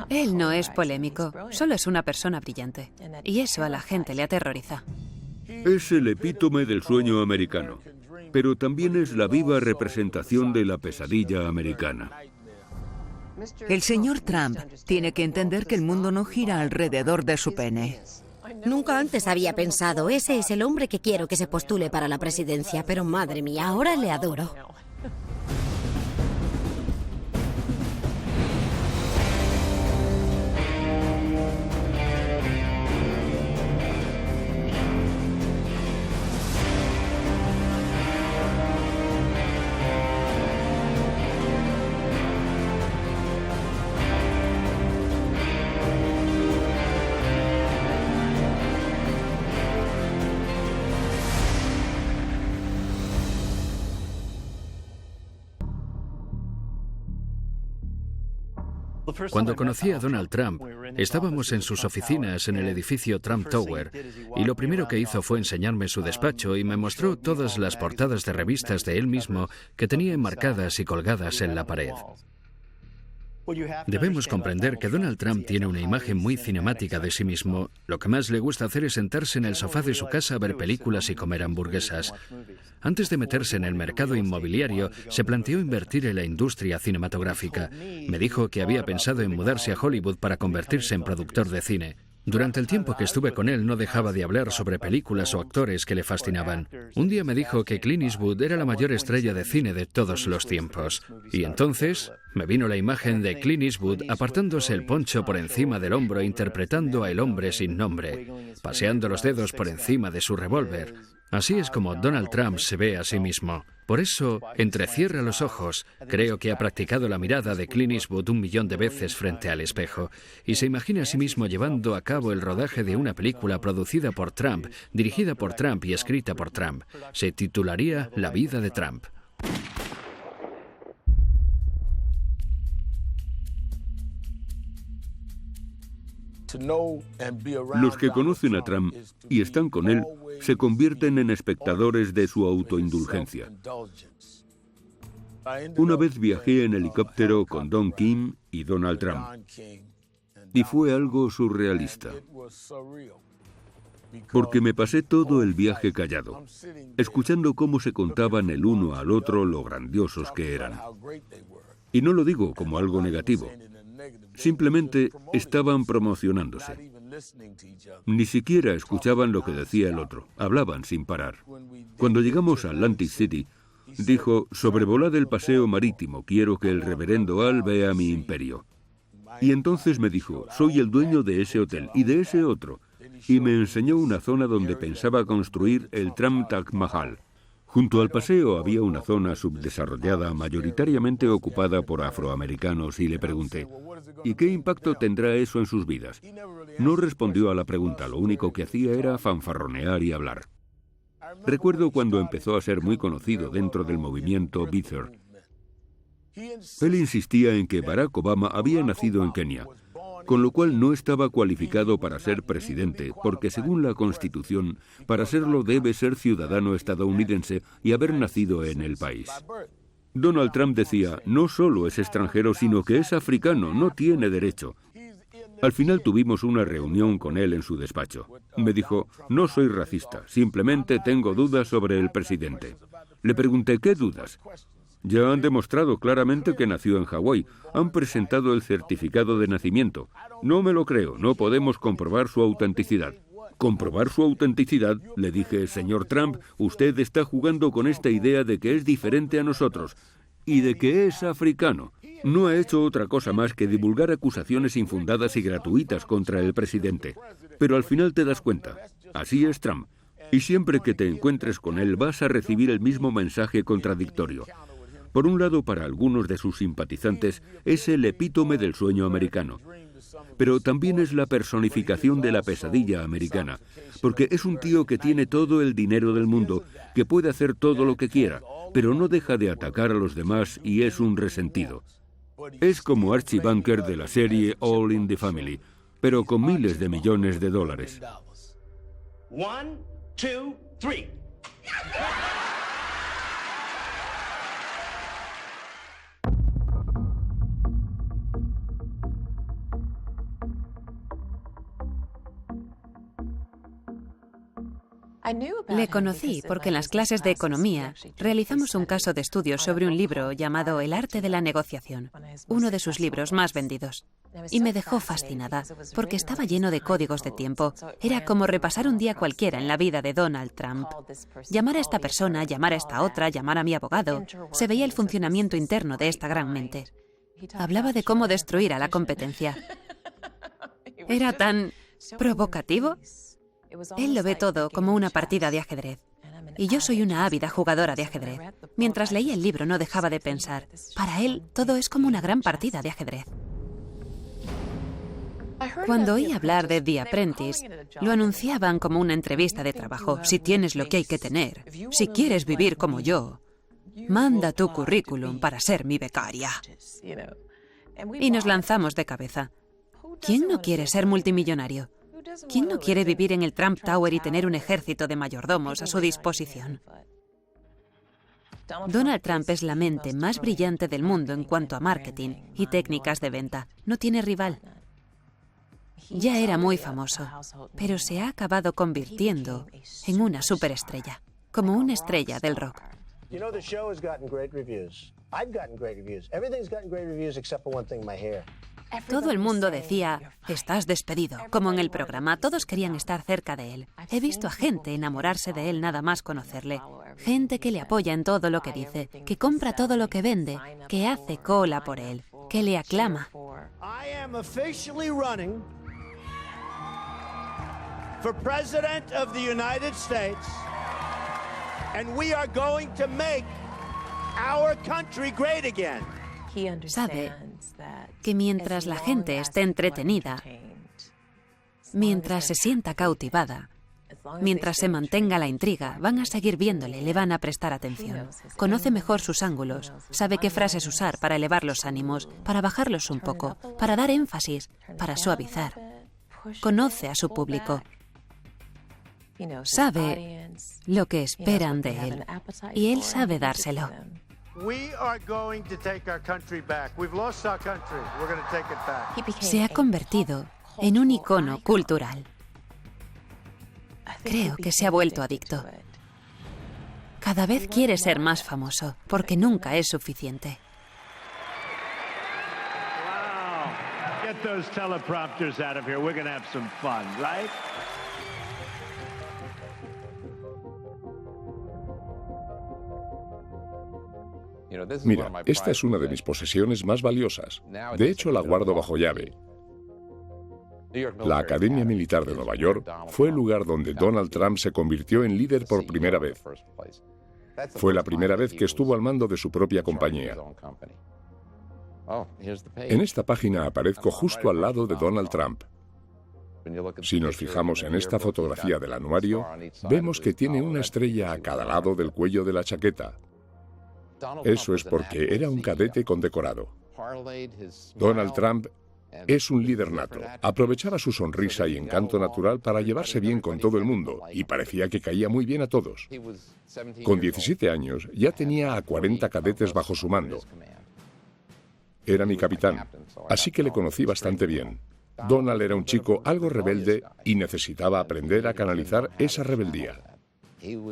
Él no es polémico, solo es una persona brillante. Y eso a la gente le aterroriza. Es el epítome del sueño americano, pero también es la viva representación de la pesadilla americana. El señor Trump tiene que entender que el mundo no gira alrededor de su pene. Nunca antes había pensado, ese es el hombre que quiero que se postule para la presidencia, pero madre mía, ahora le adoro. Cuando conocí a Donald Trump, estábamos en sus oficinas en el edificio Trump Tower, y lo primero que hizo fue enseñarme su despacho y me mostró todas las portadas de revistas de él mismo que tenía enmarcadas y colgadas en la pared. Debemos comprender que Donald Trump tiene una imagen muy cinemática de sí mismo. Lo que más le gusta hacer es sentarse en el sofá de su casa a ver películas y comer hamburguesas. Antes de meterse en el mercado inmobiliario, se planteó invertir en la industria cinematográfica. Me dijo que había pensado en mudarse a Hollywood para convertirse en productor de cine. Durante el tiempo que estuve con él no dejaba de hablar sobre películas o actores que le fascinaban. Un día me dijo que Clint Eastwood era la mayor estrella de cine de todos los tiempos. Y entonces me vino la imagen de Clint Eastwood apartándose el poncho por encima del hombro interpretando a El hombre sin nombre, paseando los dedos por encima de su revólver. Así es como Donald Trump se ve a sí mismo. Por eso, entrecierra los ojos. Creo que ha practicado la mirada de Clint Eastwood 1.000.000 de veces frente al espejo y se imagina a sí mismo llevando a cabo el rodaje de una película producida por Trump, dirigida por Trump y escrita por Trump. Se titularía La vida de Trump. Los que conocen a Trump y están con él se convierten en espectadores de su autoindulgencia. Una vez viajé en helicóptero con Don King y Donald Trump y fue algo surrealista, porque me pasé todo el viaje callado, escuchando cómo se contaban el uno al otro lo grandiosos que eran. Y no lo digo como algo negativo. Simplemente estaban promocionándose. Ni siquiera escuchaban lo que decía el otro. Hablaban sin parar. Cuando llegamos a Atlantic City, dijo, sobrevolad el paseo marítimo, quiero que el reverendo Al vea mi imperio. Y entonces me dijo, soy el dueño de ese hotel y de ese otro. Y me enseñó una zona donde pensaba construir el Trump Taj Mahal. Junto al paseo había una zona subdesarrollada mayoritariamente ocupada por afroamericanos y le pregunté, ¿y qué impacto tendrá eso en sus vidas? No respondió a la pregunta, lo único que hacía era fanfarronear y hablar. Recuerdo cuando empezó a ser muy conocido dentro del movimiento Birther. Él insistía en que Barack Obama había nacido en Kenia, con lo cual no estaba cualificado para ser presidente, porque según la Constitución, para serlo debe ser ciudadano estadounidense y haber nacido en el país. Donald Trump decía, no solo es extranjero, sino que es africano, no tiene derecho. Al final tuvimos una reunión con él en su despacho. Me dijo, no soy racista, simplemente tengo dudas sobre el presidente. Le pregunté, ¿qué dudas? Ya han demostrado claramente que nació en Hawái. Han presentado el certificado de nacimiento. No me lo creo, no podemos comprobar su autenticidad. ¿Comprobar su autenticidad? Le dije, señor Trump, usted está jugando con esta idea de que es diferente a nosotros y de que es africano. No ha hecho otra cosa más que divulgar acusaciones infundadas y gratuitas contra el presidente. Pero al final te das cuenta, así es Trump. Y siempre que te encuentres con él vas a recibir el mismo mensaje contradictorio. Por un lado, para algunos de sus simpatizantes, es el epítome del sueño americano. Pero también es la personificación de la pesadilla americana, porque es un tío que tiene todo el dinero del mundo, que puede hacer todo lo que quiera, pero no deja de atacar a los demás y es un resentido. Es como Archie Bunker de la serie All in the Family, pero con miles de millones de dólares. 1, 2, 3. Le conocí porque en las clases de economía realizamos un caso de estudio sobre un libro llamado El arte de la negociación, uno de sus libros más vendidos. Y me dejó fascinada, porque estaba lleno de códigos de tiempo. Era como repasar un día cualquiera en la vida de Donald Trump. Llamar a esta persona, llamar a esta otra, llamar a mi abogado. Se veía el funcionamiento interno de esta gran mente. Hablaba de cómo destruir a la competencia. Era tan provocativo. Él lo ve todo como una partida de ajedrez. Y yo soy una ávida jugadora de ajedrez. Mientras leía el libro no dejaba de pensar. Para él, todo es como una gran partida de ajedrez. Cuando oí hablar de The Apprentice, lo anunciaban como una entrevista de trabajo. Si tienes lo que hay que tener, si quieres vivir como yo, manda tu currículum para ser mi becaria. Y nos lanzamos de cabeza. ¿Quién no quiere ser multimillonario? ¿Quién no quiere vivir en el Trump Tower y tener un ejército de mayordomos a su disposición? Donald Trump es la mente más brillante del mundo en cuanto a marketing y técnicas de venta. No tiene rival. Ya era muy famoso, pero se ha acabado convirtiendo en una superestrella, como una estrella del rock. You know, the show has gotten great reviews. I've gotten great reviews. Everything's gotten great reviews except for one thing, my hair. Todo el mundo decía, estás despedido, como en el programa. Todos querían estar cerca de él. He visto a gente enamorarse de él nada más conocerle. Gente que le apoya en todo lo que dice, que compra todo lo que vende, que hace cola por él, que le aclama. I am officially running for President of the United States, and we are going to make our country great again. Sabe que mientras la gente esté entretenida, mientras se sienta cautivada, mientras se mantenga la intriga, van a seguir viéndole, le van a prestar atención. Conoce mejor sus ángulos, sabe qué frases usar para elevar los ánimos, para bajarlos un poco, para dar énfasis, para suavizar. Conoce a su público. Sabe lo que esperan de él y él sabe dárselo. Se ha convertido en un icono cultural. Creo que se ha vuelto adicto. Cada vez quiere ser más famoso, porque nunca es suficiente. Wow. Get those teleprompters out of here. We're going to have some fun, right? Mira, esta es una de mis posesiones más valiosas. De hecho, la guardo bajo llave. La Academia Militar de Nueva York fue el lugar donde Donald Trump se convirtió en líder por primera vez. Fue la primera vez que estuvo al mando de su propia compañía. En esta página aparezco justo al lado de Donald Trump. Si nos fijamos en esta fotografía del anuario, vemos que tiene una estrella a cada lado del cuello de la chaqueta. Eso es porque era un cadete condecorado. Donald Trump es un líder nato. Aprovechaba su sonrisa y encanto natural para llevarse bien con todo el mundo y parecía que caía muy bien a todos. Con 17 años ya tenía a 40 cadetes bajo su mando. Era mi capitán, así que le conocí bastante bien. Donald era un chico algo rebelde y necesitaba aprender a canalizar esa rebeldía.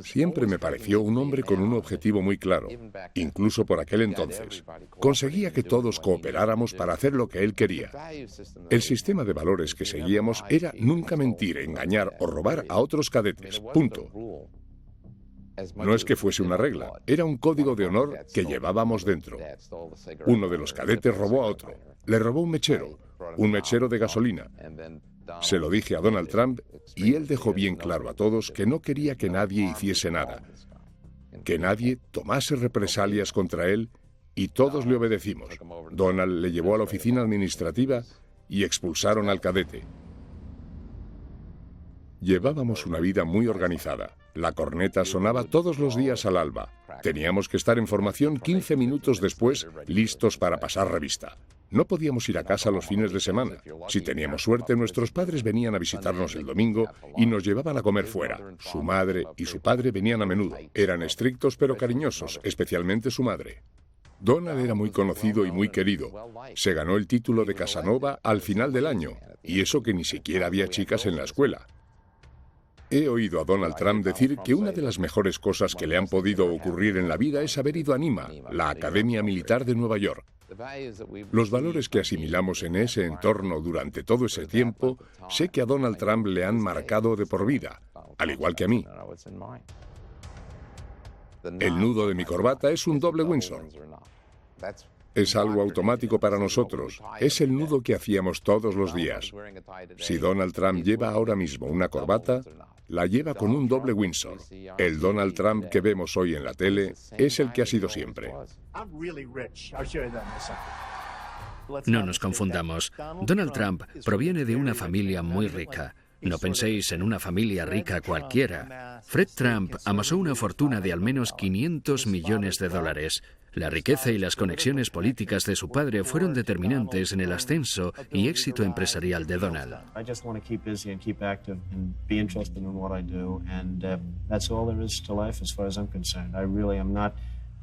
Siempre me pareció un hombre con un objetivo muy claro, incluso por aquel entonces. Conseguía que todos cooperáramos para hacer lo que él quería. El sistema de valores que seguíamos era nunca mentir, engañar o robar a otros cadetes. Punto. No es que fuese una regla, era un código de honor que llevábamos dentro. Uno de los cadetes robó a otro. Le robó un mechero de gasolina. Se lo dije a Donald Trump y él dejó bien claro a todos que no quería que nadie hiciese nada, que nadie tomase represalias contra él y todos le obedecimos. Donald le llevó a la oficina administrativa y expulsaron al cadete. Llevábamos una vida muy organizada. La corneta sonaba todos los días al alba. Teníamos que estar en formación 15 minutos después, listos para pasar revista. No podíamos ir a casa los fines de semana. Si teníamos suerte, nuestros padres venían a visitarnos el domingo y nos llevaban a comer fuera. Su madre y su padre venían a menudo. Eran estrictos pero cariñosos, especialmente su madre. Donald era muy conocido y muy querido. Se ganó el título de Casanova al final del año, y eso que ni siquiera había chicas en la escuela. He oído a Donald Trump decir que una de las mejores cosas que le han podido ocurrir en la vida es haber ido a NIMA, la Academia Militar de Nueva York. Los valores que asimilamos en ese entorno durante todo ese tiempo, sé que a Donald Trump le han marcado de por vida, al igual que a mí. El nudo de mi corbata es un doble Windsor. Es algo automático para nosotros. Es el nudo que hacíamos todos los días. Si Donald Trump lleva ahora mismo una corbata, la lleva con un doble Windsor. El Donald Trump que vemos hoy en la tele es el que ha sido siempre. No nos confundamos. Donald Trump proviene de una familia muy rica. No penséis en una familia rica cualquiera. Fred Trump amasó una fortuna de al menos $500 millones. La riqueza y las conexiones políticas de su padre fueron determinantes en el ascenso y éxito empresarial de Donald.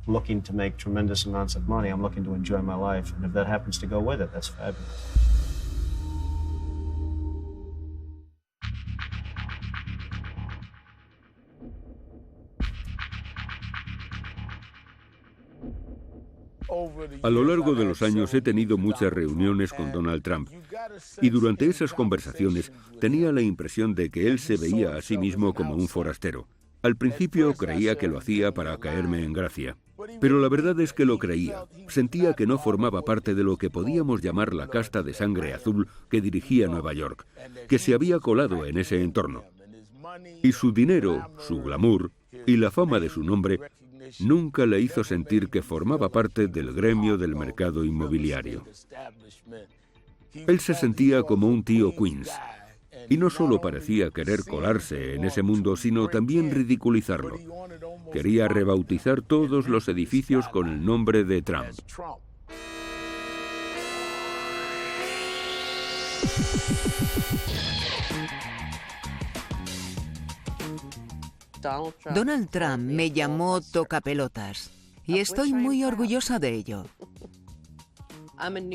Looking to make tremendous amounts of money. I'm looking to enjoy my life, and if that happens to go with it, that's fabulous. A lo largo de los años he tenido muchas reuniones con Donald Trump y durante esas conversaciones tenía la impresión de que él se veía a sí mismo como un forastero. Al principio creía que lo hacía para caerme en gracia, pero la verdad es que lo creía. Sentía que no formaba parte de lo que podíamos llamar la casta de sangre azul que dirigía Nueva York, que se había colado en ese entorno. Y su dinero, su glamour y la fama de su nombre nunca le hizo sentir que formaba parte del gremio del mercado inmobiliario. Él se sentía como un tío Queens. Y no solo parecía querer colarse en ese mundo, sino también ridiculizarlo. Quería rebautizar todos los edificios con el nombre de Trump. Donald Trump me llamó tocapelotas y estoy muy orgullosa de ello.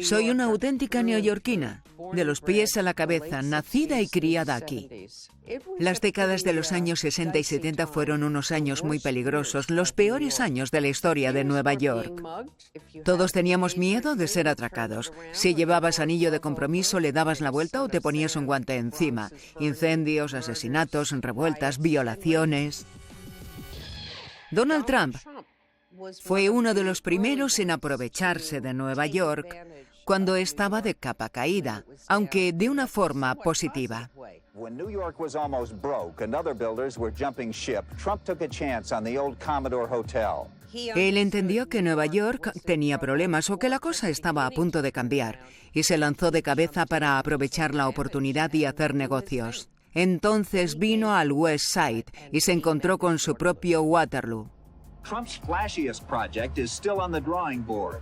Soy una auténtica neoyorquina, de los pies a la cabeza, nacida y criada aquí. Las décadas de los años 60 y 70 fueron unos años muy peligrosos, los peores años de la historia de Nueva York. Todos teníamos miedo de ser atracados. Si llevabas anillo de compromiso, le dabas la vuelta o te ponías un guante encima. Incendios, asesinatos, revueltas, violaciones. Donald Trump fue uno de los primeros en aprovecharse de Nueva York cuando estaba de capa caída, aunque de una forma positiva. Él entendió que Nueva York tenía problemas o que la cosa estaba a punto de cambiar y se lanzó de cabeza para aprovechar la oportunidad y hacer negocios. Entonces vino al West Side y se encontró con su propio Waterloo. Trump's flashiest project is still on the drawing board.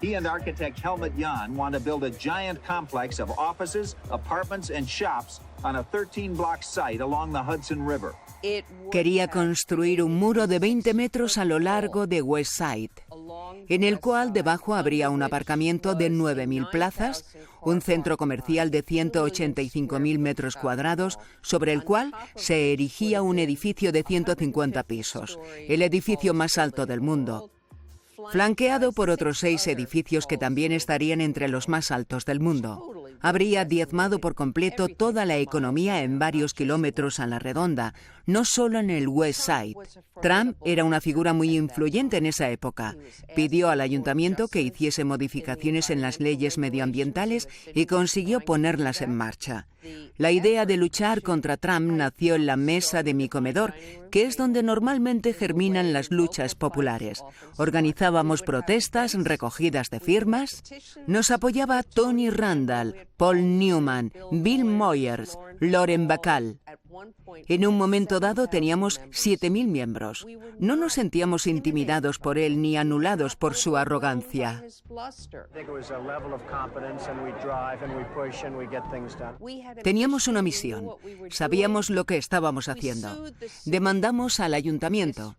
He and architect Helmut Jahn want to build a giant complex of offices, apartments, and shops on a 13-block site along the Hudson River. Quería construir un muro de 20 metros a lo largo de West Side, en el cual debajo habría un aparcamiento de 9.000 plazas, un centro comercial de 185.000 metros cuadrados, sobre el cual se erigía un edificio de 150 pisos, el edificio más alto del mundo, flanqueado por otros 6 edificios que también estarían entre los más altos del mundo. Habría diezmado por completo toda la economía en varios kilómetros a la redonda, no solo en el West Side. Trump era una figura muy influyente en esa época. Pidió al ayuntamiento que hiciese modificaciones en las leyes medioambientales y consiguió ponerlas en marcha. La idea de luchar contra Trump nació en la mesa de mi comedor, que es donde normalmente germinan las luchas populares. Organizábamos protestas, recogidas de firmas. Nos apoyaba Tony Randall, Paul Newman, Bill Moyers, Lauren Bacall. En un momento dado teníamos 7.000 miembros. No nos sentíamos intimidados por él ni anulados por su arrogancia. Teníamos una misión. Sabíamos lo que estábamos haciendo. Demandamos al ayuntamiento.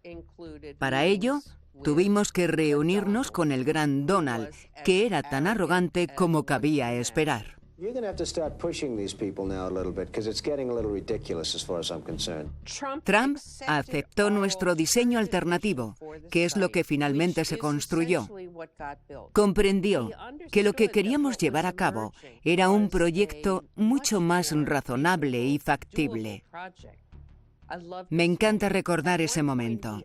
Para ello, tuvimos que reunirnos con el gran Donald, que era tan arrogante como cabía esperar. You're going to have to start pushing these people now a little bit because it's getting a little ridiculous as far as I'm concerned. Trump aceptó nuestro diseño alternativo, que es lo que finalmente se construyó. Comprendió que lo que queríamos llevar a cabo era un proyecto mucho más razonable y factible. Me encanta recordar ese momento.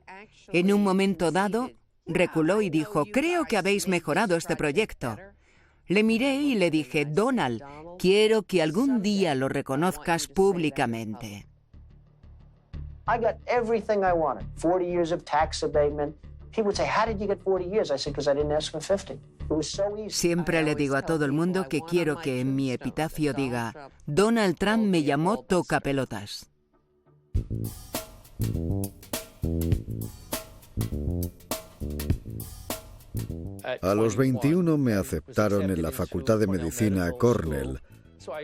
En un momento dado, reculó y dijo, creo que habéis mejorado este proyecto. Le miré y le dije, Donald, quiero que algún día lo reconozcas públicamente. I got everything I wanted. 40 years of tax abatement. People would say, how did you get 40 years? I said, because I didn't ask for 50. It was so easy. Siempre le digo a todo el mundo que quiero que en mi epitafio diga, Donald Trump me llamó tocapelotas. A los 21 me aceptaron en la Facultad de Medicina Cornell,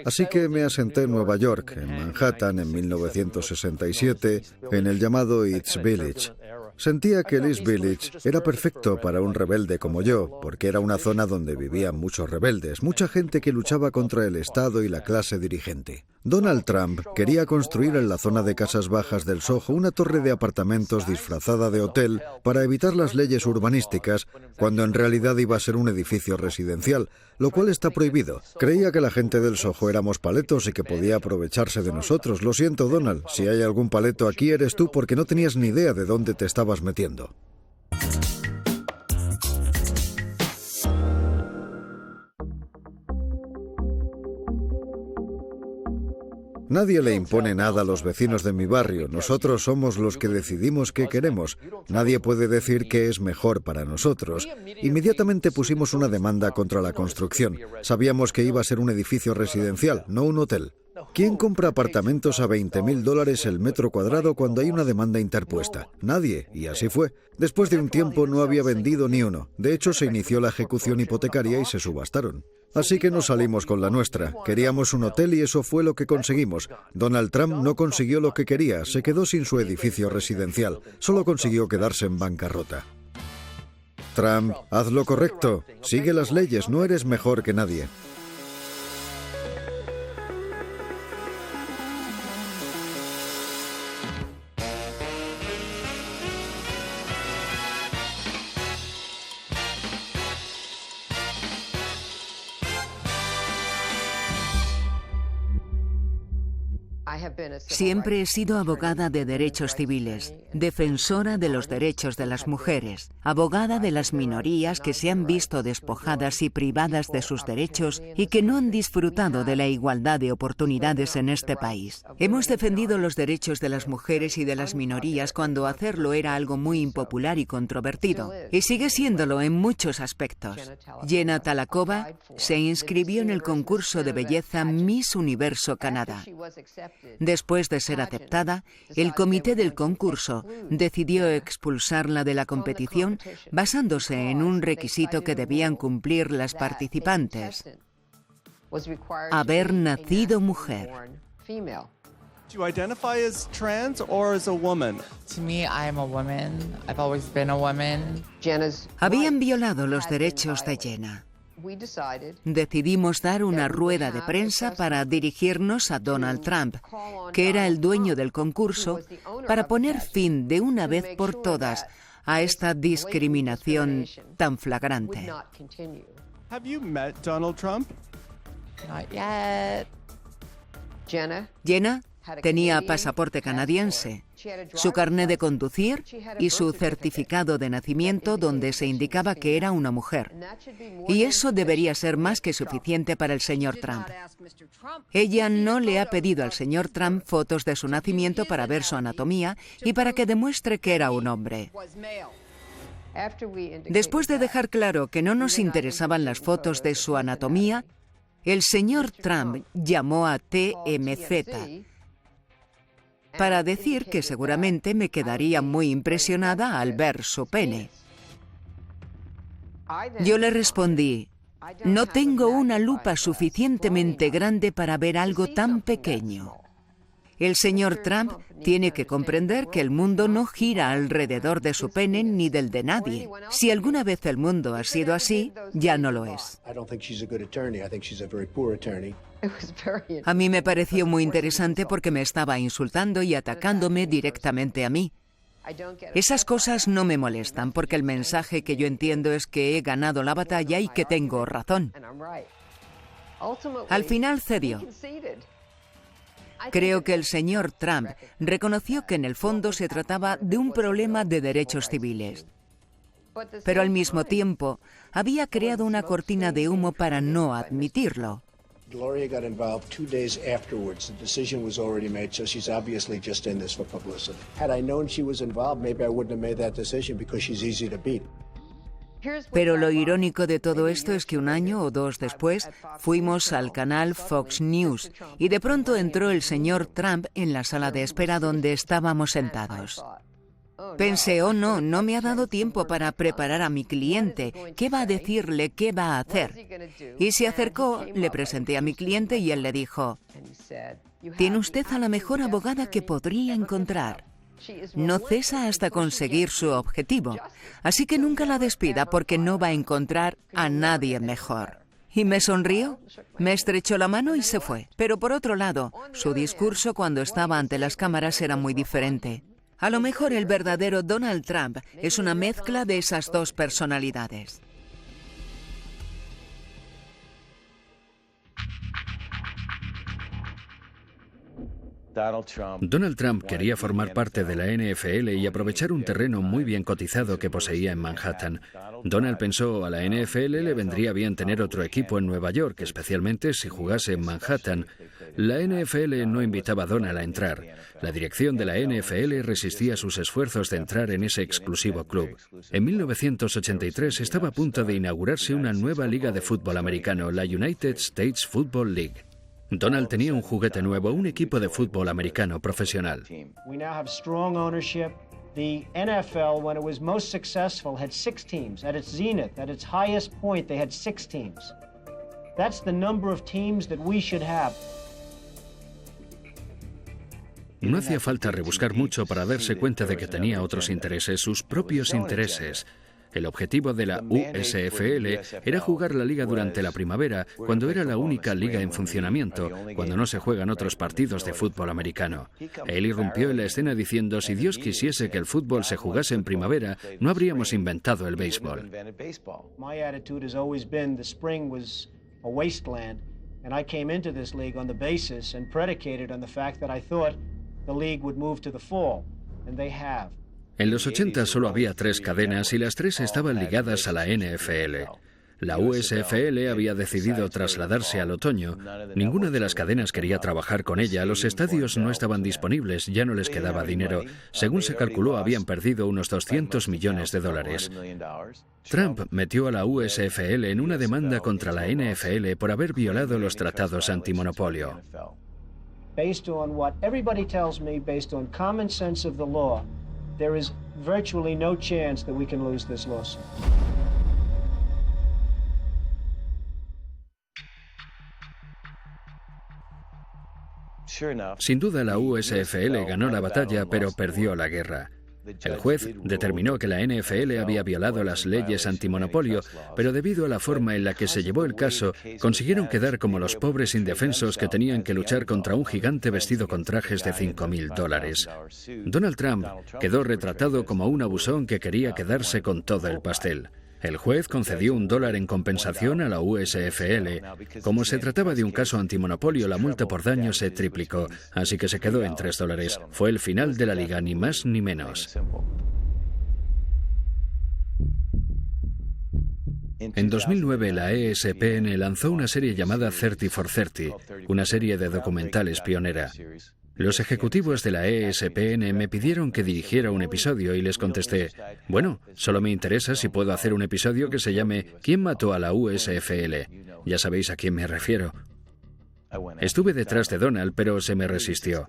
así que me asenté en Nueva York, en Manhattan, en 1967, en el llamado East Village. Sentía que el East Village era perfecto para un rebelde como yo, porque era una zona donde vivían muchos rebeldes, mucha gente que luchaba contra el Estado y la clase dirigente. Donald Trump quería construir en la zona de casas bajas del Soho una torre de apartamentos disfrazada de hotel para evitar las leyes urbanísticas, cuando en realidad iba a ser un edificio residencial, lo cual está prohibido. Creía que la gente del Soho éramos paletos y que podía aprovecharse de nosotros. Lo siento, Donald, si hay algún paleto aquí eres tú porque no tenías ni idea de dónde te estabas metiendo. Nadie le impone nada a los vecinos de mi barrio. Nosotros somos los que decidimos qué queremos. Nadie puede decir qué es mejor para nosotros. Inmediatamente pusimos una demanda contra la construcción. Sabíamos que iba a ser un edificio residencial, no un hotel. ¿Quién compra apartamentos a $20,000 el metro cuadrado cuando hay una demanda interpuesta? Nadie, y así fue. Después de un tiempo no había vendido ni uno. De hecho, se inició la ejecución hipotecaria y se subastaron. Así que nos salimos con la nuestra. Queríamos un hotel y eso fue lo que conseguimos. Donald Trump no consiguió lo que quería, se quedó sin su edificio residencial. Solo consiguió quedarse en bancarrota. Trump, haz lo correcto. Sigue las leyes, no eres mejor que nadie. Siempre he sido abogada de derechos civiles, defensora de los derechos de las mujeres, abogada de las minorías que se han visto despojadas y privadas de sus derechos y que no han disfrutado de la igualdad de oportunidades en este país. Hemos defendido los derechos de las mujeres y de las minorías cuando hacerlo era algo muy impopular y controvertido, y sigue siéndolo en muchos aspectos. Jenna Talakova se inscribió en el concurso de belleza Miss Universo Canadá. Después de ser aceptada, el comité del concurso decidió expulsarla de la competición basándose en un requisito que debían cumplir las participantes: haber nacido mujer. Do you identify as trans or as a woman? To me, I am a woman. I've always been a woman. Habían violado los derechos de Jenna. Decidimos dar una rueda de prensa para dirigirnos a Donald Trump, que era el dueño del concurso, para poner fin de una vez por todas a esta discriminación tan flagrante. Have you met Donald Trump? Not yet. Jenna tenía pasaporte canadiense, su carné de conducir y su certificado de nacimiento donde se indicaba que era una mujer. Y eso debería ser más que suficiente para el señor Trump. Ella no le ha pedido al señor Trump fotos de su nacimiento para ver su anatomía y para que demuestre que era un hombre. Después de dejar claro que no nos interesaban las fotos de su anatomía, el señor Trump llamó a TMZ para decir que seguramente me quedaría muy impresionada al ver su pene. Yo le respondí: no tengo una lupa suficientemente grande para ver algo tan pequeño. El señor Trump tiene que comprender que el mundo no gira alrededor de su pene ni del de nadie. Si alguna vez el mundo ha sido así, ya no lo es. A mí me pareció muy interesante porque me estaba insultando y atacándome directamente a mí. Esas cosas no me molestan porque el mensaje que yo entiendo es que he ganado la batalla y que tengo razón. Al final cedió. Creo que el señor Trump reconoció que en el fondo se trataba de un problema de derechos civiles. Pero al mismo tiempo, había creado una cortina de humo para no admitirlo. Gloria got involved 2 days afterwards. The decision was already made, so she's obviously just in this for publicity. Had I known she was involved, maybe I wouldn't have made that decision because she's easy to beat. Pero lo irónico de todo esto es que 1 año o 2 después fuimos al canal Fox News y de pronto entró el señor Trump en la sala de espera donde estábamos sentados. Pensé, oh no me ha dado tiempo para preparar a mi cliente. ¿Qué va a decirle? ¿Qué va a hacer? Y se acercó, le presenté a mi cliente y él le dijo, «Tiene usted a la mejor abogada que podría encontrar. No cesa hasta conseguir su objetivo, así que nunca la despida porque no va a encontrar a nadie mejor». Y me sonrió, me estrechó la mano y se fue. Pero por otro lado, su discurso cuando estaba ante las cámaras era muy diferente. A lo mejor el verdadero Donald Trump es una mezcla de esas dos personalidades. Donald Trump quería formar parte de la NFL y aprovechar un terreno muy bien cotizado que poseía en Manhattan. Donald pensó, a la NFL le vendría bien tener otro equipo en Nueva York, especialmente si jugase en Manhattan. La NFL no invitaba a Donald a entrar. La dirección de la NFL resistía sus esfuerzos de entrar en ese exclusivo club. En 1983 estaba a punto de inaugurarse una nueva liga de fútbol americano, la United States Football League. Donald tenía un juguete nuevo, un equipo de fútbol americano profesional. We now have strong ownership. The NFL, when it was most successful, had 6 teams. At its zenith, at its highest point, they had 6 teams. That's the number of teams that we should have. No hacía falta rebuscar mucho para darse cuenta de que tenía otros intereses, sus propios intereses. El objetivo de la USFL era jugar la liga durante la primavera, cuando era la única liga en funcionamiento, cuando no se juegan otros partidos de fútbol americano. Él irrumpió en la escena diciendo, si Dios quisiese que el fútbol se jugase en primavera, no habríamos inventado el béisbol. My attitude has always been the spring was a wasteland, and I came into this league on the basis and predicated on the fact that I thought the league would move to the fall, and they have. En los 80 solo había 3 cadenas y las 3 estaban ligadas a la NFL. La USFL había decidido trasladarse al otoño. Ninguna de las cadenas quería trabajar con ella. Los estadios no estaban disponibles, ya no les quedaba dinero. Según se calculó, habían perdido unos $200 millones. Trump metió a la USFL en una demanda contra la NFL por haber violado los tratados antimonopolio. Based on what everybody tells me, based on common sense of the law, there is virtually no chance that we can lose this lawsuit. Sin duda la USFL ganó la batalla, pero perdió la guerra. El juez determinó que la NFL había violado las leyes antimonopolio, pero debido a la forma en la que se llevó el caso, consiguieron quedar como los pobres indefensos que tenían que luchar contra un gigante vestido con trajes de $5.000. Donald Trump quedó retratado como un abusón que quería quedarse con todo el pastel. El juez concedió $1 en compensación a la USFL. Como se trataba de un caso antimonopolio, la multa por daño se triplicó, así que se quedó en $3. Fue el final de la liga, ni más ni menos. En 2009, la ESPN lanzó una serie llamada 30 for 30, una serie de documentales pionera. Los ejecutivos de la ESPN me pidieron que dirigiera un episodio y les contesté, bueno, solo me interesa si puedo hacer un episodio que se llame ¿Quién mató a la USFL? Ya sabéis a quién me refiero. Estuve detrás de Donald, pero se me resistió.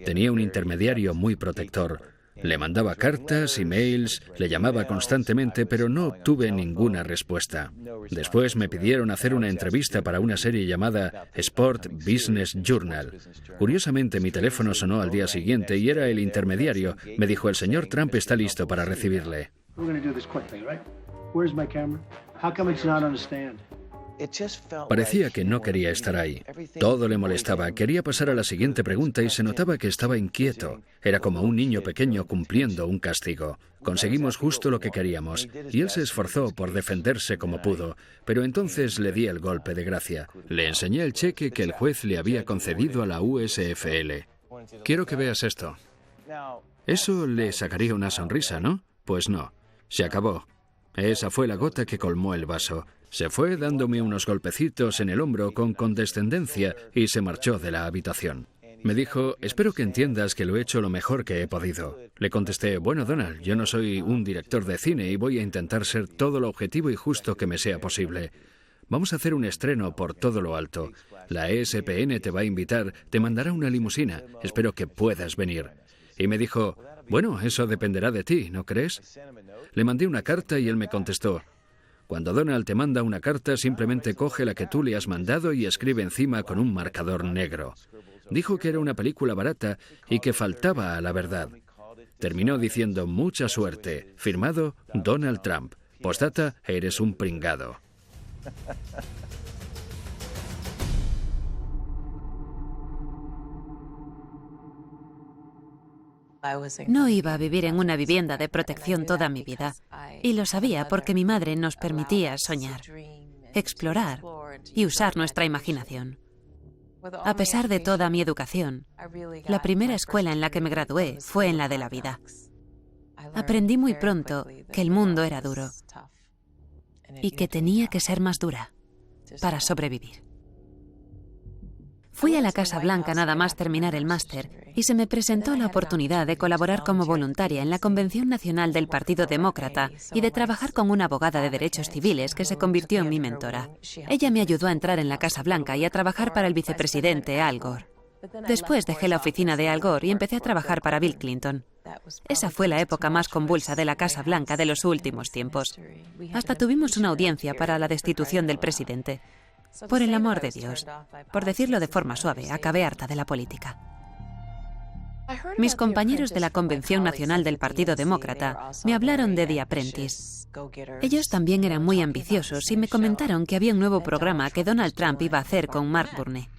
Tenía un intermediario muy protector. Le mandaba cartas, emails, le llamaba constantemente, pero no obtuve ninguna respuesta. Después me pidieron hacer una entrevista para una serie llamada Sport Business Journal. Curiosamente, mi teléfono sonó al día siguiente y era el intermediario. Me dijo: el señor Trump está listo para recibirle. Parecía que no quería estar ahí. Todo le molestaba. Quería pasar a la siguiente pregunta y se notaba que estaba inquieto. Era como un niño pequeño cumpliendo un castigo. Conseguimos justo lo que queríamos y él se esforzó por defenderse como pudo, pero entonces le di el golpe de gracia. Le enseñé el cheque que el juez le había concedido a la USFL. Quiero que veas esto. Eso le sacaría una sonrisa, ¿no? Pues no. Se acabó. Esa fue la gota que colmó el vaso. Se fue dándome unos golpecitos en el hombro con condescendencia y se marchó de la habitación. Me dijo: espero que entiendas que lo he hecho lo mejor que he podido. Le contesté: bueno, Donald, yo no soy un director de cine y voy a intentar ser todo lo objetivo y justo que me sea posible. Vamos a hacer un estreno por todo lo alto. La ESPN te va a invitar, te mandará una limusina. Espero que puedas venir. Y me dijo: bueno, eso dependerá de ti, ¿no crees? Le mandé una carta y él me contestó: cuando Donald te manda una carta, simplemente coge la que tú le has mandado y escribe encima con un marcador negro. Dijo que era una película barata y que faltaba a la verdad. Terminó diciendo: mucha suerte. Firmado Donald Trump. Postdata: eres un pringado. No iba a vivir en una vivienda de protección toda mi vida. Y lo sabía porque mi madre nos permitía soñar, explorar y usar nuestra imaginación. A pesar de toda mi educación, la primera escuela en la que me gradué fue en la de la vida. Aprendí muy pronto que el mundo era duro y que tenía que ser más dura para sobrevivir. Fui a la Casa Blanca nada más terminar el máster y se me presentó la oportunidad de colaborar como voluntaria en la Convención Nacional del Partido Demócrata y de trabajar con una abogada de derechos civiles que se convirtió en mi mentora. Ella me ayudó a entrar en la Casa Blanca y a trabajar para el vicepresidente Al Gore. Después dejé la oficina de Al Gore y empecé a trabajar para Bill Clinton. Esa fue la época más convulsa de la Casa Blanca de los últimos tiempos. Hasta tuvimos una audiencia para la destitución del presidente. Por el amor de Dios, por decirlo de forma suave, acabé harta de la política. Mis compañeros de la Convención Nacional del Partido Demócrata me hablaron de The Apprentice. Ellos también eran muy ambiciosos y me comentaron que había un nuevo programa que Donald Trump iba a hacer con Mark Burney.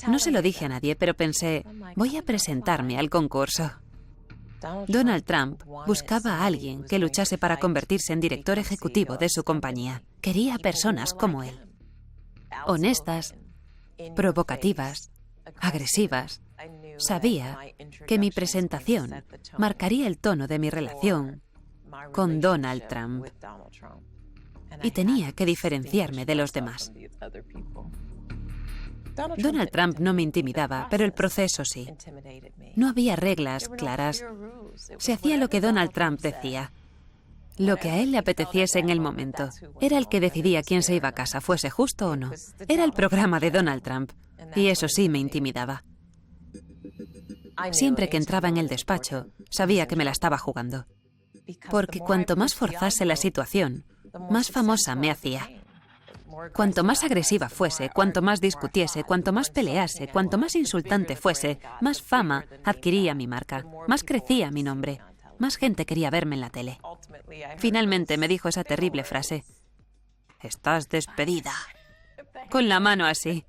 No se lo dije a nadie, pero pensé: voy a presentarme al concurso. Donald Trump buscaba a alguien que luchase para convertirse en director ejecutivo de su compañía. Quería personas como él. Honestas, provocativas, agresivas. Sabía que mi presentación marcaría el tono de mi relación con Donald Trump y tenía que diferenciarme de los demás. Donald Trump no me intimidaba, pero el proceso sí. No había reglas claras. Se hacía lo que Donald Trump decía. Lo que a él le apeteciese en el momento. Era el que decidía quién se iba a casa, fuese justo o no. Era el programa de Donald Trump. Y eso sí me intimidaba. Siempre que entraba en el despacho, sabía que me la estaba jugando. Porque cuanto más forzase la situación, más famosa me hacía. Cuanto más agresiva fuese, cuanto más discutiese, cuanto más pelease, cuanto más insultante fuese, más fama adquiría mi marca, más crecía mi nombre, más gente quería verme en la tele. Finalmente me dijo esa terrible frase: «Estás despedida», con la mano así.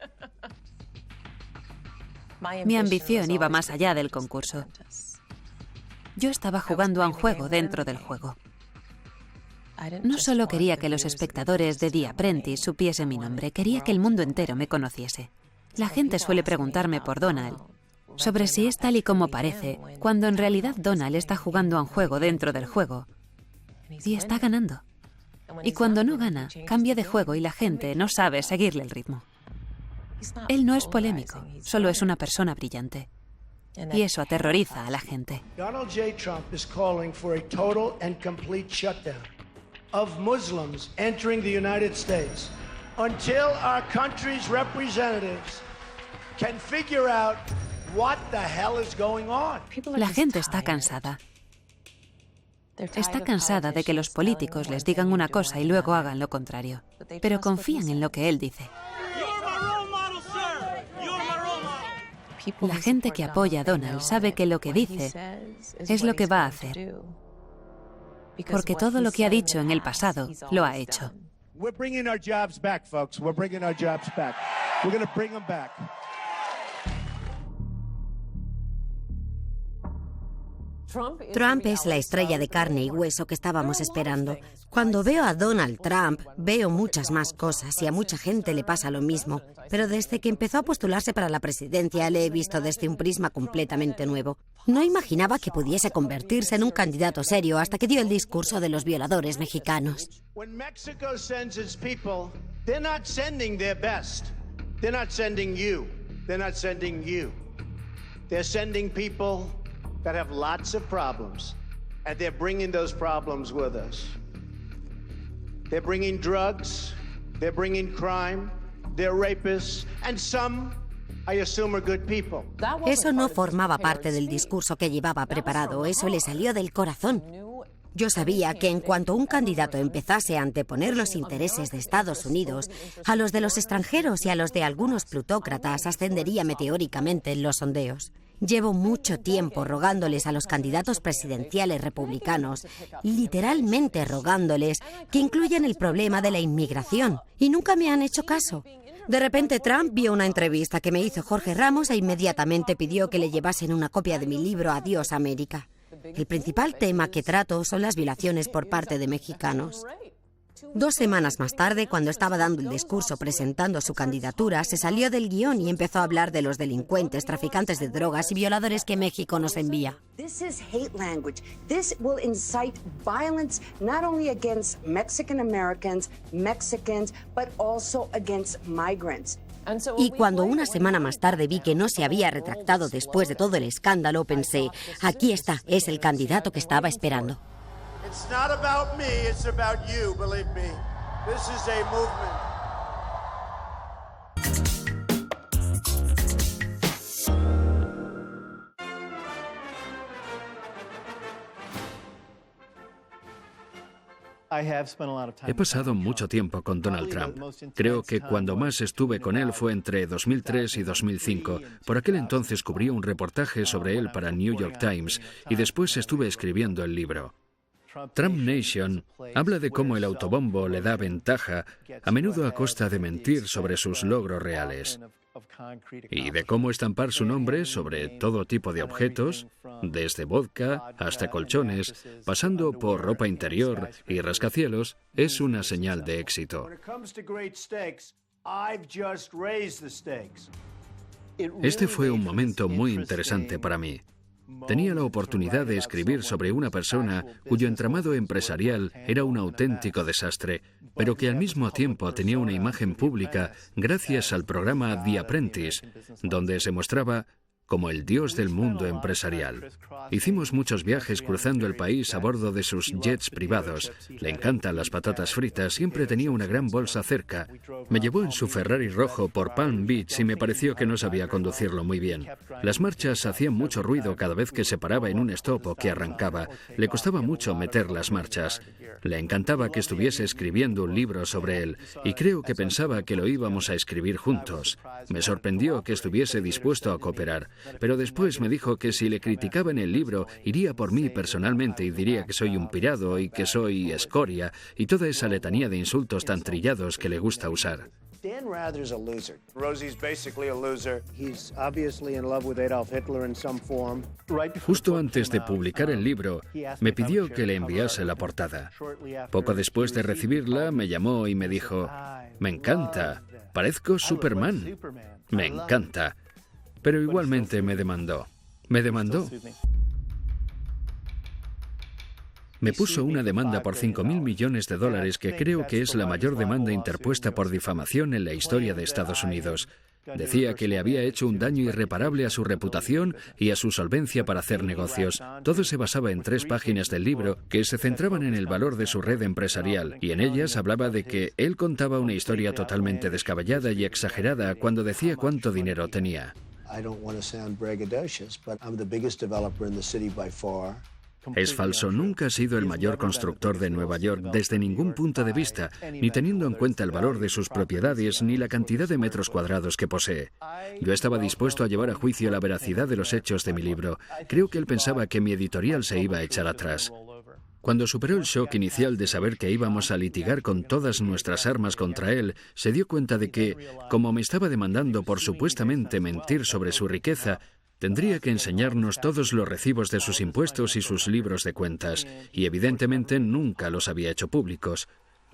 Mi ambición iba más allá del concurso. Yo estaba jugando a un juego dentro del juego. No solo quería que los espectadores de The Apprentice supiesen mi nombre, quería que el mundo entero me conociese. La gente suele preguntarme por Donald, sobre si es tal y como parece, cuando en realidad Donald está jugando a un juego dentro del juego y está ganando. Y cuando no gana, cambia de juego y la gente no sabe seguirle el ritmo. Él no es polémico, solo es una persona brillante. Y eso aterroriza a la gente. Donald J. Trump is calling for a total and complete shutdown of Muslims entering the United States until our country's representatives can figure out What the hell is going on? La gente está cansada. Está cansada de que los políticos les digan una cosa y luego hagan lo contrario. Pero confían en lo que él dice. La gente que apoya a Donald sabe que lo que dice es lo que va a hacer. Porque todo lo que ha dicho en el pasado lo ha hecho. We're bringing our jobs back, folks. We're bringing our jobs back. We're going to bring them back. Trump es la estrella de carne y hueso que estábamos esperando. Cuando veo a Donald Trump, veo muchas más cosas y a mucha gente le pasa lo mismo. Pero desde que empezó a postularse para la presidencia, le he visto desde un prisma completamente nuevo. No imaginaba que pudiese convertirse en un candidato serio hasta que dio el discurso de los violadores mexicanos. When Mexico sends its people, they're not sending their best. They're not sending you. They're not sending you. They're sending people that have lots of problems, and they're bringing those problems with us. They're bringing drugs, they're bringing crime, they're rapists, and some, I assume, are good people. Eso no formaba parte del discurso que llevaba preparado, eso le salió del corazón. Yo sabía que en cuanto un candidato empezase a anteponer los intereses de Estados Unidos a los de los extranjeros y a los de algunos plutócratas, ascendería meteóricamente en los sondeos. Llevo mucho tiempo rogándoles a los candidatos presidenciales republicanos, literalmente rogándoles, que incluyan el problema de la inmigración, y nunca me han hecho caso. De repente Trump vio una entrevista que me hizo Jorge Ramos e inmediatamente pidió que le llevasen una copia de mi libro Adiós América. El principal tema que trato son las violaciones por parte de mexicanos. 2 semanas más tarde, cuando estaba dando el discurso presentando su candidatura, se salió del guión y empezó a hablar de los delincuentes, traficantes de drogas y violadores que México nos envía. This is hate language. This will incite violence not only against Mexican Americans, Mexicans, but also against migrants. Y cuando una semana más tarde vi que no se había retractado después de todo el escándalo, pensé, aquí está, es el candidato que estaba esperando. It's not about me, it's about you, believe me. This is a movement. He pasado mucho tiempo con Donald Trump. Creo que cuando más estuve con él fue entre 2003 y 2005. Por aquel entonces cubrí un reportaje sobre él para New York Times y después estuve escribiendo el libro. Trump Nation habla de cómo el autobombo le da ventaja, a menudo a costa de mentir sobre sus logros reales, y de cómo estampar su nombre sobre todo tipo de objetos, desde vodka hasta colchones, pasando por ropa interior y rascacielos, es una señal de éxito. Este fue un momento muy interesante para mí. Tenía la oportunidad de escribir sobre una persona cuyo entramado empresarial era un auténtico desastre, pero que al mismo tiempo tenía una imagen pública gracias al programa The Apprentice, donde se mostraba como el dios del mundo empresarial. Hicimos muchos viajes cruzando el país a bordo de sus jets privados. Le encantan las patatas fritas, siempre tenía una gran bolsa cerca. Me llevó en su Ferrari rojo por Palm Beach y me pareció que no sabía conducirlo muy bien. Las marchas hacían mucho ruido cada vez que se paraba en un stop o que arrancaba. Le costaba mucho meter las marchas. Le encantaba que estuviese escribiendo un libro sobre él y creo que pensaba que lo íbamos a escribir juntos. Me sorprendió que estuviese dispuesto a cooperar. Pero después me dijo que si le criticaba en el libro, iría por mí personalmente y diría que soy un pirado y que soy escoria y toda esa letanía de insultos tan trillados que le gusta usar. Dan Rather's a loser. Rosie's basically a loser. He's obviously in love with Adolf Hitler in some form. Justo antes de publicar el libro, me pidió que le enviase la portada. Poco después de recibirla, me llamó y me dijo, «Me encanta, parezco Superman. Me encanta». Pero igualmente me demandó. Me demandó. Me puso una demanda por $5.000 millones que creo que es la mayor demanda interpuesta por difamación en la historia de Estados Unidos. Decía que le había hecho un daño irreparable a su reputación y a su solvencia para hacer negocios. Todo se basaba en 3 páginas del libro que se centraban en el valor de su red empresarial, y en ellas hablaba de que él contaba una historia totalmente descabellada y exagerada cuando decía cuánto dinero tenía. I don't want to sound braggadocious, but I'm the biggest developer in the city by far. Es falso, nunca ha sido el mayor constructor de Nueva York desde ningún punto de vista, ni teniendo en cuenta el valor de sus propiedades ni la cantidad de metros cuadrados que posee. Yo estaba dispuesto a llevar a juicio la veracidad de los hechos de mi libro. Creo que él pensaba que mi editorial se iba a echar atrás. Cuando superó el shock inicial de saber que íbamos a litigar con todas nuestras armas contra él, se dio cuenta de que, como me estaba demandando por supuestamente mentir sobre su riqueza, tendría que enseñarnos todos los recibos de sus impuestos y sus libros de cuentas, y evidentemente nunca los había hecho públicos.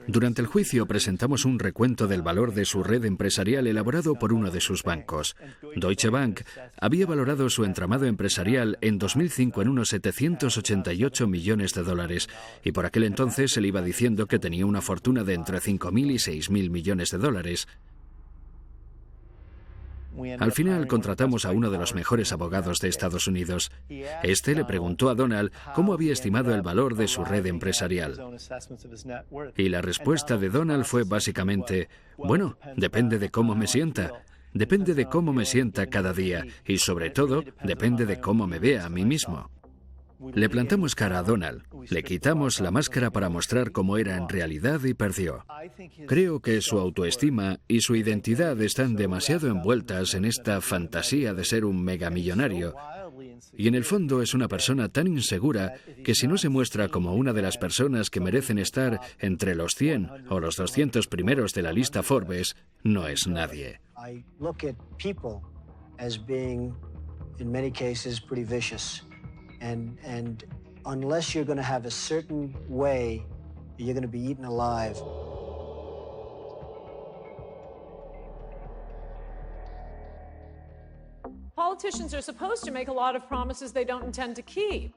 Durante el juicio presentamos un recuento del valor de su red empresarial elaborado por uno de sus bancos. Deutsche Bank había valorado su entramado empresarial en 2005 en unos 788 millones de dólares, y por aquel entonces él iba diciendo que tenía una fortuna de entre 5.000 y 6.000 millones de dólares. Al final contratamos a uno de los mejores abogados de Estados Unidos. Este le preguntó a Donald cómo había estimado el valor de su red empresarial. Y la respuesta de Donald fue básicamente, bueno, depende de cómo me sienta. Depende de cómo me sienta cada día y, sobre todo, depende de cómo me vea a mí mismo. Le plantamos cara a Donald, le quitamos la máscara para mostrar cómo era en realidad y perdió. Creo que su autoestima y su identidad están demasiado envueltas en esta fantasía de ser un megamillonario. Y en el fondo es una persona tan insegura que si no se muestra como una de las personas que merecen estar entre los 100 o los 200 primeros de la lista Forbes, no es nadie. I look at people as being, in many cases, pretty vicious. And unless you're going to have a certain way, you're going to be eaten alive. Politicians are supposed to make a lot of promises they don't intend to keep.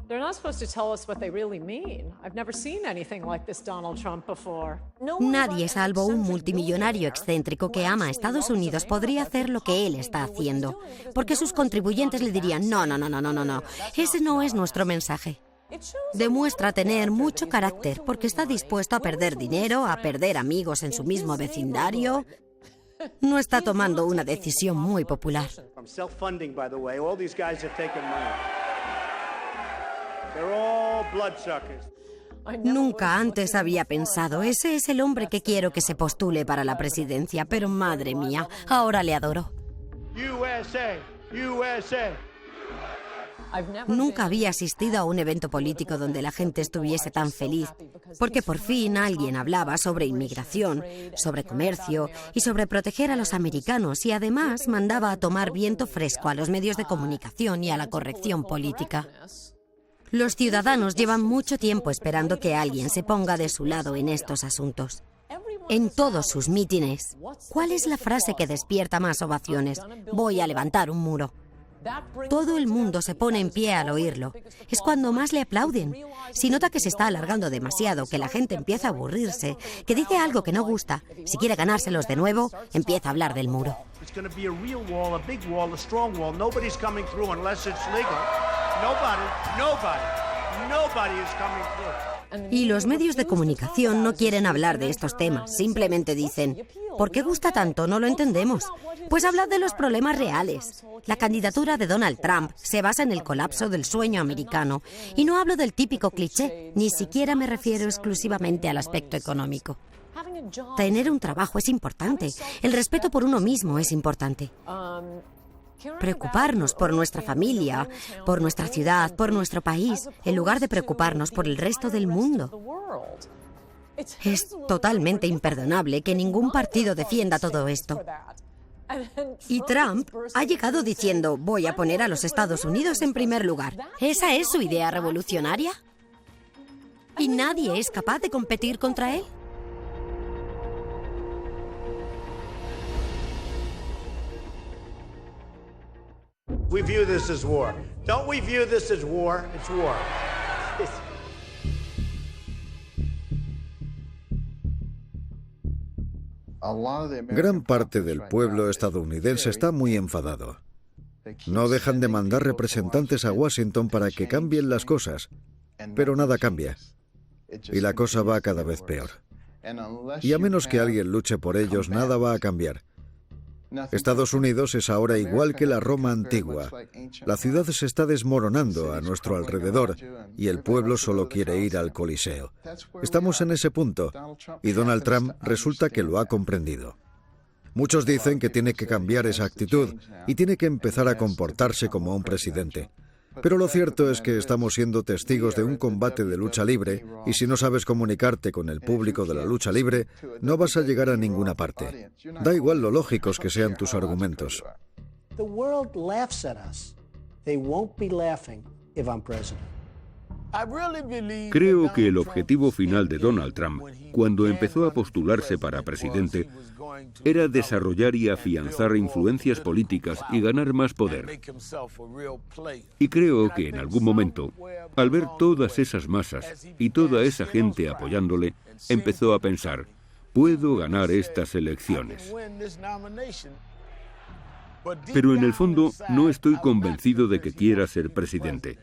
They're not supposed to tell us what they really mean. I've never seen anything like this Donald Trump before. Nadie, salvo un multimillonario excéntrico que ama a Estados Unidos, podría hacer lo que él está haciendo, porque sus contribuyentes le dirían, no, ese no es nuestro mensaje. Demuestra tener mucho carácter, porque está dispuesto a perder dinero, a perder amigos en su mismo vecindario. No está tomando una decisión muy popular. Nunca antes había pensado, ese es el hombre que quiero que se postule para la presidencia, pero madre mía, ahora le adoro. Nunca había asistido a un evento político donde la gente estuviese tan feliz, porque por fin alguien hablaba sobre inmigración, sobre comercio y sobre proteger a los americanos, y además mandaba a tomar viento fresco a los medios de comunicación y a la corrección política. Los ciudadanos llevan mucho tiempo esperando que alguien se ponga de su lado en estos asuntos. En todos sus mítines, ¿cuál es la frase que despierta más ovaciones? Voy a levantar un muro. Todo el mundo se pone en pie al oírlo. Es cuando más le aplauden. Si nota que se está alargando demasiado, que la gente empieza a aburrirse, que dice algo que no gusta, si quiere ganárselos de nuevo, empieza a hablar del muro. Y los medios de comunicación no quieren hablar de estos temas, simplemente dicen, ¿por qué gusta tanto? No lo entendemos. Pues hablad de los problemas reales. La candidatura de Donald Trump se basa en el colapso del sueño americano, y no hablo del típico cliché, ni siquiera me refiero exclusivamente al aspecto económico. Tener un trabajo es importante, el respeto por uno mismo es importante. Preocuparnos por nuestra familia, por nuestra ciudad, por nuestro país, en lugar de preocuparnos por el resto del mundo. Es totalmente imperdonable que ningún partido defienda todo esto. Y Trump ha llegado diciendo, voy a poner a los Estados Unidos en primer lugar. ¿Esa es su idea revolucionaria? ¿Y nadie es capaz de competir contra él? We view this as war. Don't we view this as war? It's war. Gran parte del pueblo estadounidense está muy enfadado. No dejan de mandar representantes a Washington para que cambien las cosas, pero nada cambia. Y la cosa va cada vez peor. Y a menos que alguien luche por ellos, nada va a cambiar. Estados Unidos es ahora igual que la Roma antigua. La ciudad se está desmoronando a nuestro alrededor y el pueblo solo quiere ir al Coliseo. Estamos en ese punto y Donald Trump resulta que lo ha comprendido. Muchos dicen que tiene que cambiar esa actitud y tiene que empezar a comportarse como un presidente. Pero lo cierto es que estamos siendo testigos de un combate de lucha libre y si no sabes comunicarte con el público de la lucha libre, no vas a llegar a ninguna parte. Da igual lo lógicos que sean tus argumentos. The world laughs at us. They won't be laughing if I'm president. Creo que el objetivo final de Donald Trump, cuando empezó a postularse para presidente, era desarrollar y afianzar influencias políticas y ganar más poder. Y creo que en algún momento, al ver todas esas masas y toda esa gente apoyándole, empezó a pensar, puedo ganar estas elecciones. Pero en el fondo no estoy convencido de que quiera ser presidente.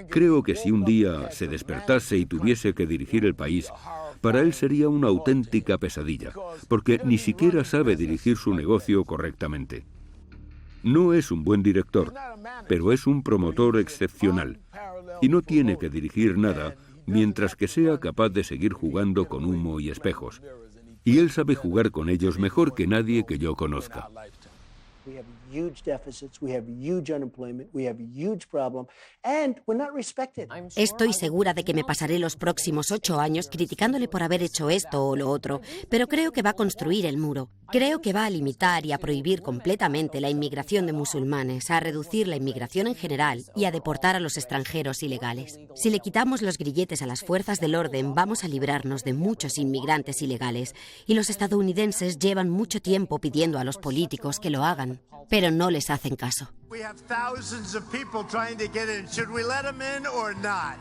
Creo que si un día se despertase y tuviese que dirigir el país, para él sería una auténtica pesadilla, porque ni siquiera sabe dirigir su negocio correctamente. No es un buen director, pero es un promotor excepcional, y no tiene que dirigir nada mientras que sea capaz de seguir jugando con humo y espejos. Y él sabe jugar con ellos mejor que nadie que yo conozca. We have huge deficits, we have huge unemployment, we have huge problem, and we're not respected. Estoy segura de que me pasaré los próximos 8 años criticándole por haber hecho esto o lo otro, pero creo que va a construir el muro. Creo que va a limitar y a prohibir completamente la inmigración de musulmanes, a reducir la inmigración en general y a deportar a los extranjeros ilegales. Si le quitamos los grilletes a las fuerzas del orden, vamos a librarnos de muchos inmigrantes ilegales, y los estadounidenses llevan mucho tiempo pidiendo a los políticos que lo hagan, pero no les hacen caso. We have thousands of people trying to get in. Should we let them in or not?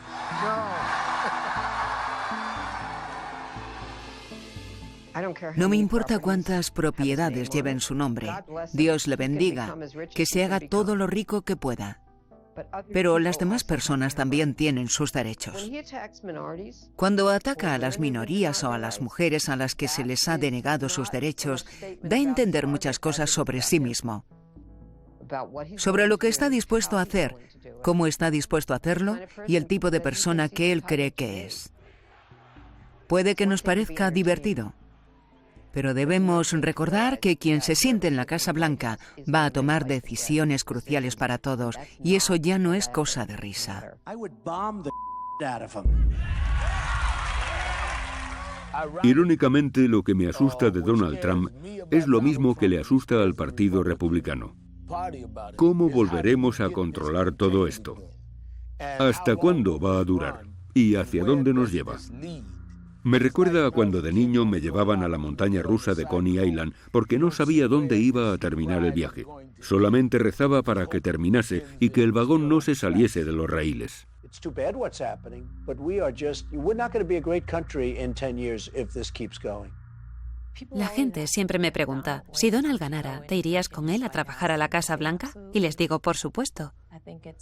No me importa cuántas propiedades lleven su nombre. Dios le bendiga, que se haga todo lo rico que pueda. Pero las demás personas también tienen sus derechos. Cuando ataca a las minorías o a las mujeres a las que se les ha denegado sus derechos, da a entender muchas cosas sobre sí mismo. Sobre lo que está dispuesto a hacer, cómo está dispuesto a hacerlo y el tipo de persona que él cree que es. Puede que nos parezca divertido, pero debemos recordar que quien se siente en la Casa Blanca va a tomar decisiones cruciales para todos, y eso ya no es cosa de risa. Irónicamente, lo que me asusta de Donald Trump es lo mismo que le asusta al Partido Republicano. ¿Cómo volveremos a controlar todo esto? ¿Hasta cuándo va a durar? ¿Y hacia dónde nos lleva? Me recuerda a cuando de niño me llevaban a la montaña rusa de Coney Island porque no sabía dónde iba a terminar el viaje. Solamente rezaba para que terminase y que el vagón no se saliese de los raíles. La gente siempre me pregunta, si Donald ganara, ¿te irías con él a trabajar a la Casa Blanca? Y les digo, por supuesto.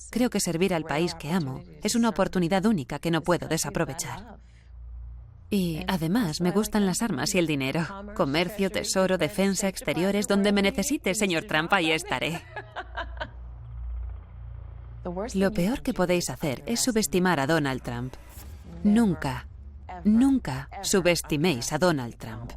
Creo que servir al país que amo es una oportunidad única que no puedo desaprovechar. Y además me gustan las armas y el dinero. Comercio, tesoro, defensa, exteriores, donde me necesite, señor Trump, ahí estaré. Lo peor que podéis hacer es subestimar a Donald Trump. Nunca, nunca subestiméis a Donald Trump.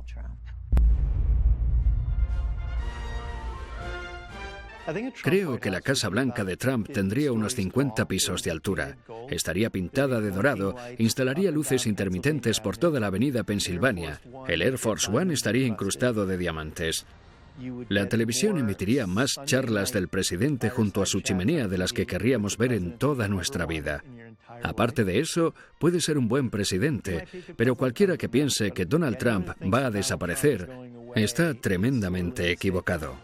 Creo que la Casa Blanca de Trump tendría unos 50 pisos de altura. Estaría pintada de dorado, instalaría luces intermitentes por toda la avenida Pensilvania. El Air Force One estaría incrustado de diamantes. La televisión emitiría más charlas del presidente junto a su chimenea de las que querríamos ver en toda nuestra vida. Aparte de eso, puede ser un buen presidente, pero cualquiera que piense que Donald Trump va a desaparecer está tremendamente equivocado.